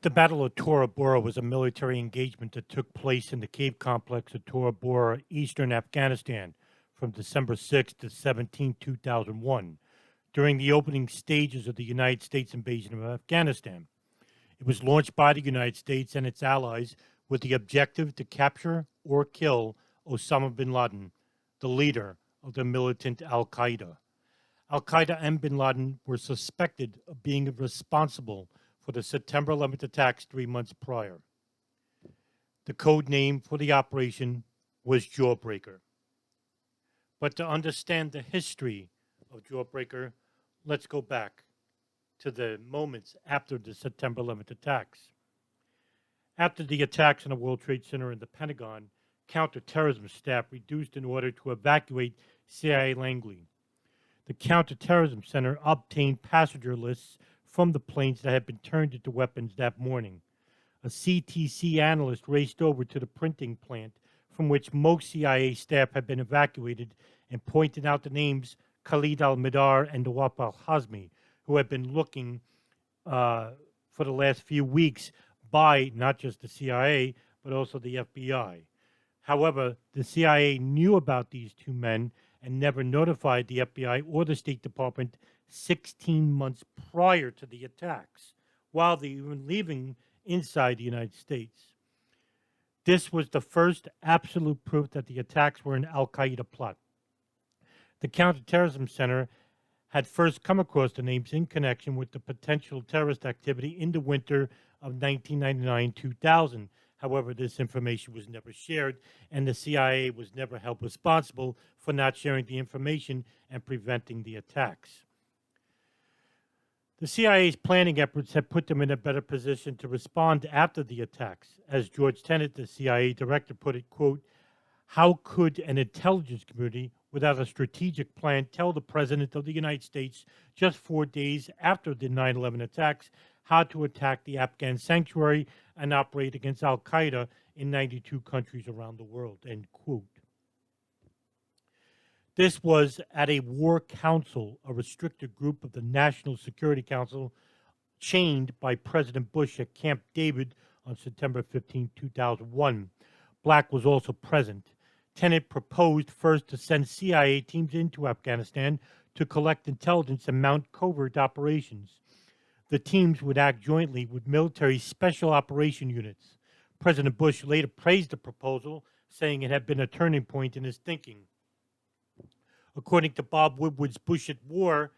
The Battle of Tora Bora was a military engagement that took place in the cave complex of Tora Bora, Eastern Afghanistan, from December 6 to 17, 2001, during the opening stages of the United States invasion of Afghanistan. It was launched by the United States and its allies with the objective to capture or kill Osama bin Laden, the leader of the militant Al Qaeda. Al Qaeda and bin Laden were suspected of being responsible for the September 11th attacks 3 months prior. The code name for the operation was Jawbreaker. But to understand the history of Jawbreaker, let's go back to the moments after the September 11th attacks. After the attacks on the World Trade Center and the Pentagon, counterterrorism staff reduced in order to evacuate CIA Langley. The Counterterrorism Center obtained passenger lists from the planes that had been turned into weapons that morning. A CTC analyst raced over to the printing plant from which most CIA staff had been evacuated and pointed out the names Khalid al-Mihdhar and Nawaf al-Hazmi, who had been looking for the last few weeks by not just the CIA, but also the FBI. However, the CIA knew about these two men and never notified the FBI or the State Department 16 months prior to the attacks, while they were living inside the United States. This was the first absolute proof that the attacks were an Al Qaeda plot. The Counterterrorism Center had first come across the names in connection with the potential terrorist activity in the winter of 1999-2000. However, this information was never shared, and the CIA was never held responsible for not sharing the information and preventing the attacks. The CIA's planning efforts had put them in a better position to respond after the attacks. As George Tenet, the CIA director, put it, quote, "How could an intelligence community without a strategic plan tell the President of the United States just 4 days after the 9/11 attacks how to attack the Afghan sanctuary and operate against Al Qaeda in 92 countries around the world?" End quote. This was at a war council, a restricted group of the National Security Council, chained by President Bush at Camp David on September 15, 2001. Black was also present. Tenet proposed first to send CIA teams into Afghanistan to collect intelligence and mount covert operations. The teams would act jointly with military special operation units. President Bush later praised the proposal, saying it had been a turning point in his thinking. According to Bob Woodward's Bush at War,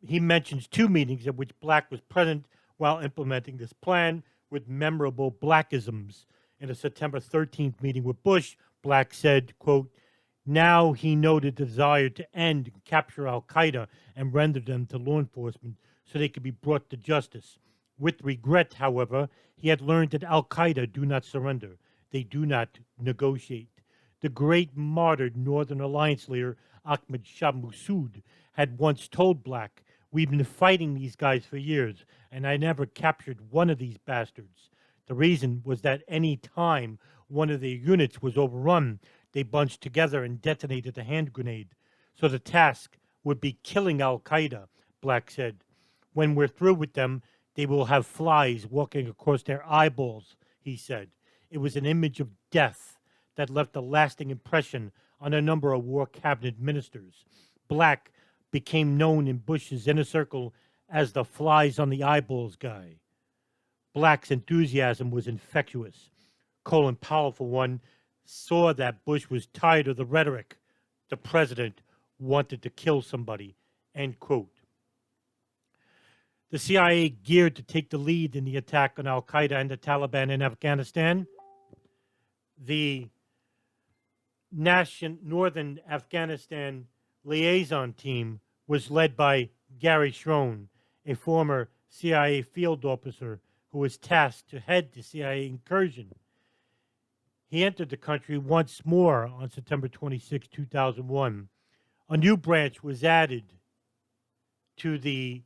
he mentions two meetings at which Black was present while implementing this plan with memorable Blackisms. In a September 13th meeting with Bush, Black said, quote, "Now he noted the desire to end and capture Al Qaeda and render them to law enforcement so they could be brought to justice. With regret, however, he had learned that Al Qaeda do not surrender. They do not negotiate. The great martyred Northern Alliance leader Ahmad Shah Massoud had once told Black, 'We've been fighting these guys for years, and I never captured one of these bastards.' The reason was that any time one of their units was overrun, they bunched together and detonated a hand grenade. So the task would be killing Al Qaeda," Black said. "When we're through with them, they will have flies walking across their eyeballs," he said. It was an image of death that left a lasting impression on a number of war cabinet ministers. Black became known in Bush's inner circle as the flies on the eyeballs guy. Black's enthusiasm was infectious. Colin Powell, for one, saw that Bush was tired of the rhetoric. The president wanted to kill somebody, end quote. The CIA geared to take the lead in the attack on Al Qaeda and the Taliban in Afghanistan. The Northern Afghanistan liaison team was led by Gary Schroen, a former CIA field officer who was tasked to head the CIA incursion. He entered the country once more on September 26, 2001. A new branch was added to the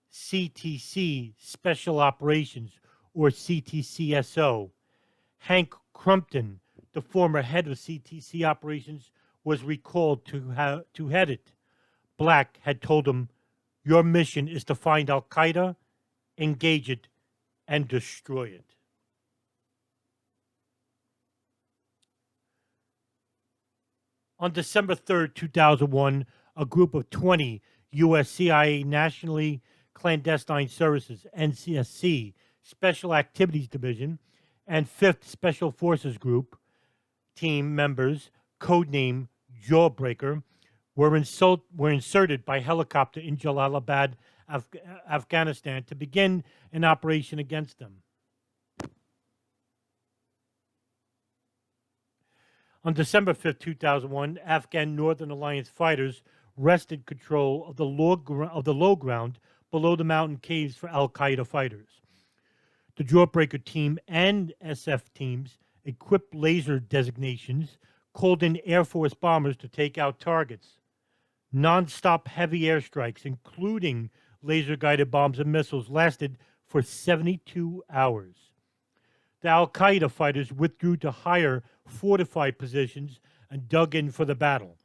CTC Special Operations, or CTCSO. Hank Crumpton, the former head of CTC Operations, was recalled to head it. Black had told him, "Your mission is to find Al Qaeda, engage it, and destroy it. On December 3rd, 2001, a group of 20 U.S. CIA Nationally Clandestine Services, NCSC, Special Activities Division, and 5th Special Forces Group team members, codename Jawbreaker, were inserted by helicopter in Jalalabad, Afghanistan, to begin an operation against them. On December 5th, 2001, Afghan Northern Alliance fighters wrested control of the low ground below the mountain caves for al-Qaeda fighters. The Jawbreaker team and SF teams equipped laser designations, called in Air Force bombers to take out targets. Non-stop heavy airstrikes, including laser-guided bombs and missiles, lasted for 72 hours. The al-Qaeda fighters withdrew to higher fortified positions and dug in for the battle.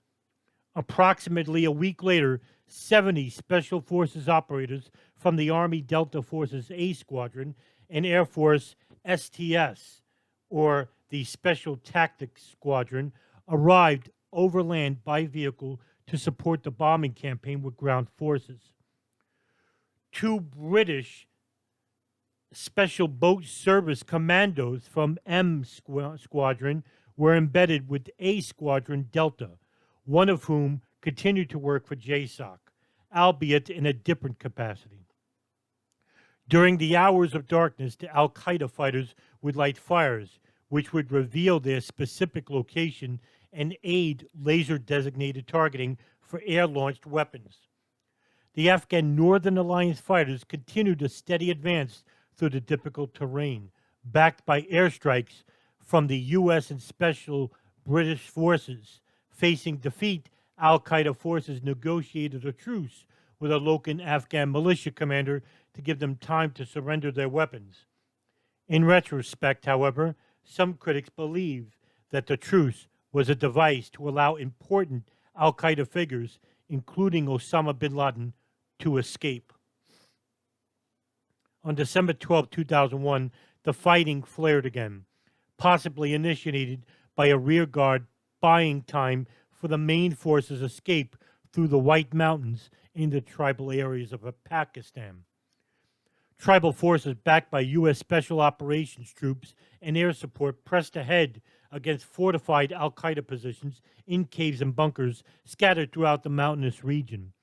Approximately a week later, 70 Special Forces operators from the Army Delta Forces A Squadron and Air Force STS, or the Special Tactics Squadron, arrived overland by vehicle to support the bombing campaign with ground forces. 2 British Special Boat Service commandos from M Squadron were embedded with A Squadron Delta, one of whom continued to work for JSOC, albeit in a different capacity. During the hours of darkness, the al-Qaeda fighters would light fires, which would reveal their specific location and aid laser-designated targeting for air-launched weapons. The Afghan Northern Alliance fighters continued a steady advance through the difficult terrain, backed by airstrikes from the U.S. and Special British forces. Facing defeat, al-Qaeda forces negotiated a truce with a local Afghan militia commander to give them time to surrender their weapons. In retrospect, however, some critics believe that the truce was a device to allow important al-Qaeda figures, including Osama bin Laden, to escape. On December 12, 2001, the fighting flared again, possibly initiated by a rearguard buying time for the main forces' escape through the White Mountains in the tribal areas of Pakistan. Tribal forces backed by U.S. Special Operations troops and air support pressed ahead against fortified al-Qaeda positions in caves and bunkers scattered throughout the mountainous region.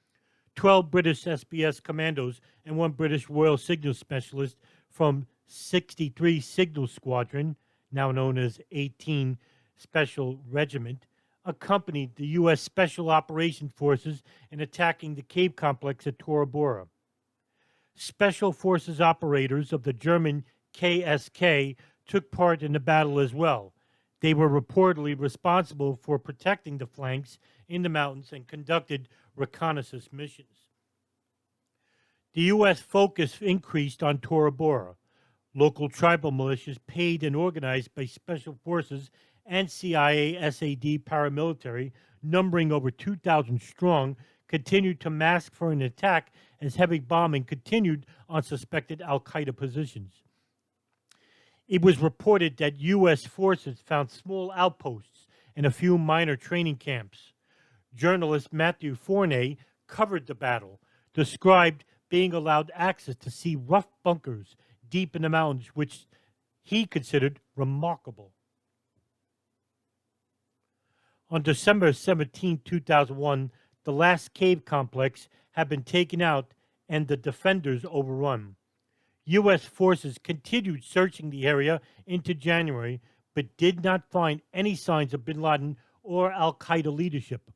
12 British SBS commandos and 1 British Royal Signal Specialist from 63 Signal Squadron, now known as 18 Special Regiment, accompanied the U.S. Special Operations Forces in attacking the cave complex at Tora Bora. Special Forces operators of the German KSK took part in the battle as well. They were reportedly responsible for protecting the flanks in the mountains and conducted reconnaissance missions. The U.S. focus increased on Tora Bora. Local tribal militias paid and organized by Special Forces and CIA SAD paramilitary, numbering over 2,000 strong, continued to mask for an attack as heavy bombing continued on suspected al-Qaeda positions. It was reported that U.S. forces found small outposts and a few minor training camps. Journalist Matthew Fournier covered the battle, described being allowed access to see rough bunkers deep in the mountains, which he considered remarkable. On December 17, 2001, the last cave complex had been taken out and the defenders overrun. U.S. forces continued searching the area into January, but did not find any signs of bin Laden or al-Qaeda leadership.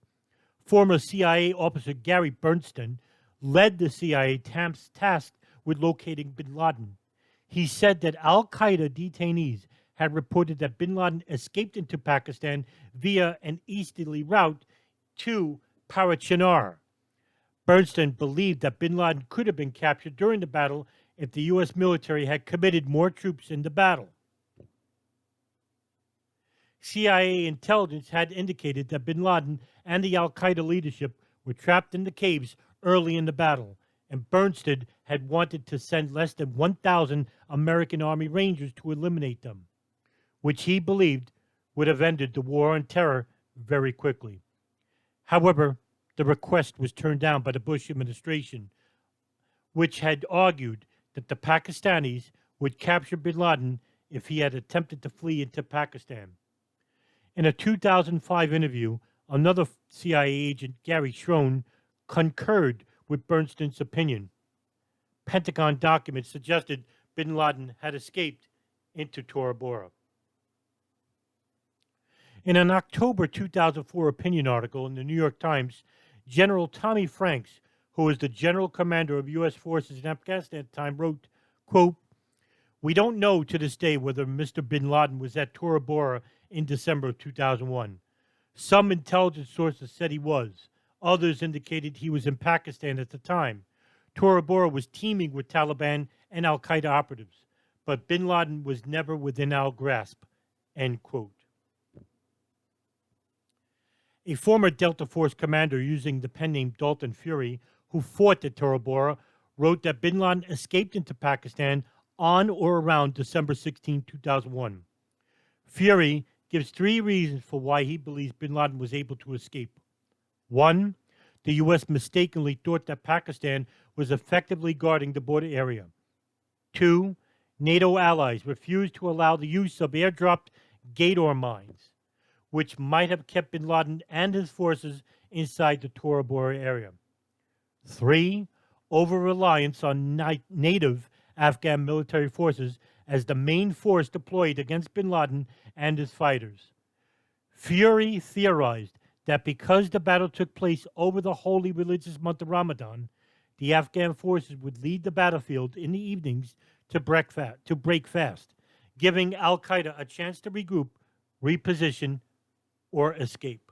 Former CIA officer Gary Berntsen led the CIA tasked with locating bin Laden. He said that al-Qaeda detainees had reported that bin Laden escaped into Pakistan via an easterly route to Parachinar. Berntsen believed that bin Laden could have been captured during the battle if the U.S. military had committed more troops in the battle. CIA intelligence had indicated that bin Laden and the al-Qaeda leadership were trapped in the caves early in the battle, and Berntsen had wanted to send less than 1,000 American Army Rangers to eliminate them, which he believed would have ended the war on terror very quickly. However, the request was turned down by the Bush administration, which had argued that the Pakistanis would capture bin Laden if he had attempted to flee into Pakistan. In a 2005 interview, another CIA agent, Gary Schroen, concurred with Berntsen's opinion. Pentagon documents suggested bin Laden had escaped into Tora Bora. In an October 2004 opinion article in the New York Times, General Tommy Franks, who was the general commander of U.S. forces in Afghanistan at the time, wrote, quote, "We don't know to this day whether Mr. bin Laden was at Tora Bora in December of 2001. Some intelligence sources said he was. Others indicated he was in Pakistan at the time. Tora Bora was teeming with Taliban and al-Qaeda operatives, but bin Laden was never within our grasp." End quote. A former Delta Force commander using the pen name Dalton Fury, who fought at Tora Bora, wrote that bin Laden escaped into Pakistan on or around December 16, 2001. Fury gives three reasons for why he believes bin Laden was able to escape. One, the U.S. mistakenly thought that Pakistan was effectively guarding the border area. Two, NATO allies refused to allow the use of airdropped Gator mines, which might have kept bin Laden and his forces inside the Tora Bora area. Three, over-reliance on native Afghan military forces as the main force deployed against bin Laden and his fighters. Fury theorized that because the battle took place over the holy religious month of Ramadan, the Afghan forces would leave the battlefield in the evenings to break fast, giving al-Qaeda a chance to regroup, reposition, or escape.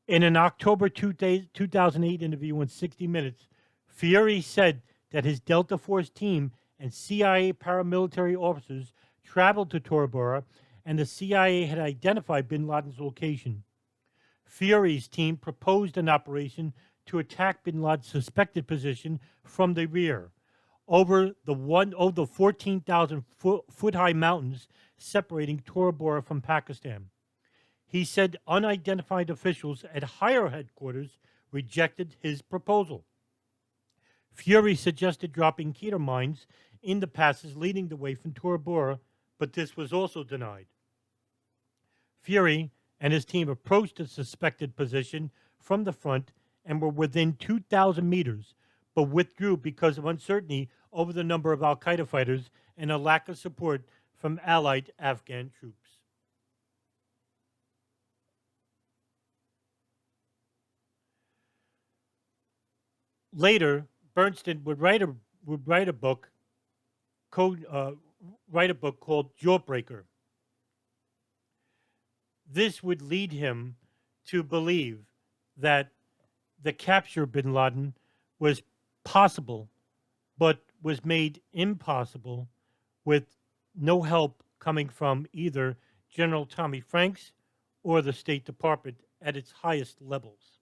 In an October 2008 interview on 60 Minutes, Fury said that his Delta Force team and CIA paramilitary officers traveled to Tora Bora and the CIA had identified bin Laden's location. Fury's team proposed an operation to attack bin Laden's suspected position from the rear over the 14,000 foot high mountains separating Tora Bora from Pakistan. He said unidentified officials at higher headquarters rejected his proposal. Fury suggested dropping Gator mines in the passes leading the way from Tora Bora, but this was also denied. Fury and his team approached the suspected position from the front and were within 2,000 meters, but withdrew because of uncertainty over the number of al-Qaeda fighters and a lack of support from allied Afghan troops. Later, Berntsen would write a book called Jawbreaker. This would lead him to believe that the capture of bin Laden was possible, but was made impossible with no help coming from either General Tommy Franks or the State Department at its highest levels.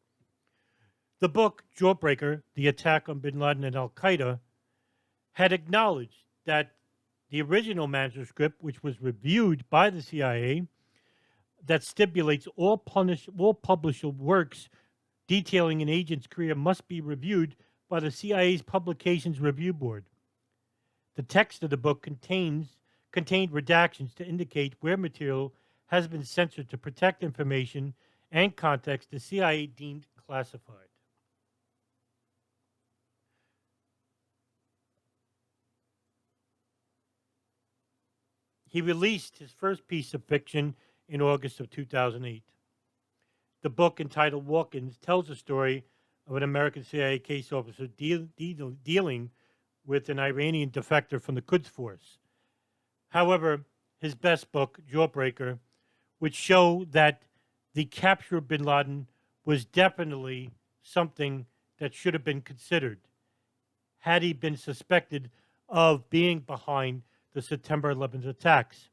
The book, Jawbreaker, The Attack on bin Laden and al-Qaeda, had acknowledged that the original manuscript, which was reviewed by the CIA, that stipulates all published works detailing an agent's career must be reviewed by the CIA's Publications Review Board. The text of the book contained redactions to indicate where material has been censored to protect information and context the CIA deemed classified. He released his first piece of fiction in August of 2008. The book, entitled Walk-Ins, tells the story of an American CIA case officer dealing with an Iranian defector from the Quds Force. However, his best book, Jawbreaker, would show that the capture of bin Laden was definitely something that should have been considered had he been suspected of being behind the September 11th attacks.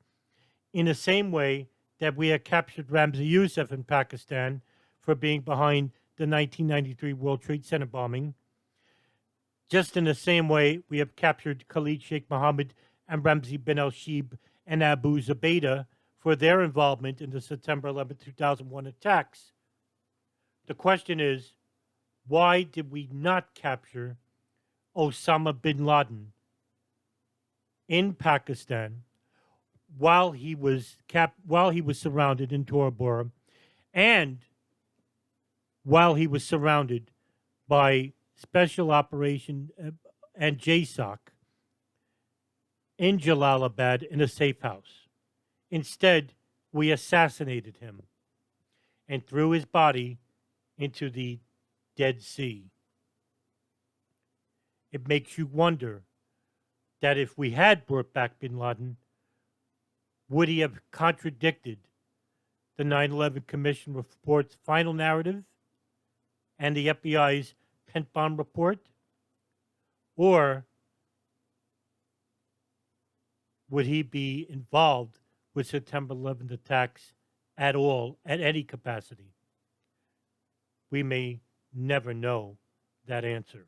In the same way that we had captured Ramzi Youssef in Pakistan for being behind the 1993 World Trade Center bombing. Just in the same way, we have captured Khalid Sheikh Mohammed and Ramzi bin al-Shib and Abu Zubaydah for their involvement in the September 11, 2001 attacks. The question is, why did we not capture Osama bin Laden in Pakistan while he was surrounded in Tora Bora, and while he was surrounded by Special Operation and JSOC in Jalalabad in a safe house? Instead, we assassinated him and threw his body into the Dead Sea. It makes you wonder that if we had brought back bin Laden, would he have contradicted the 9/11 Commission report's final narrative and the FBI's Pent Bomb report? Or would he be involved with September 11th attacks at all, at any capacity? We may never know that answer.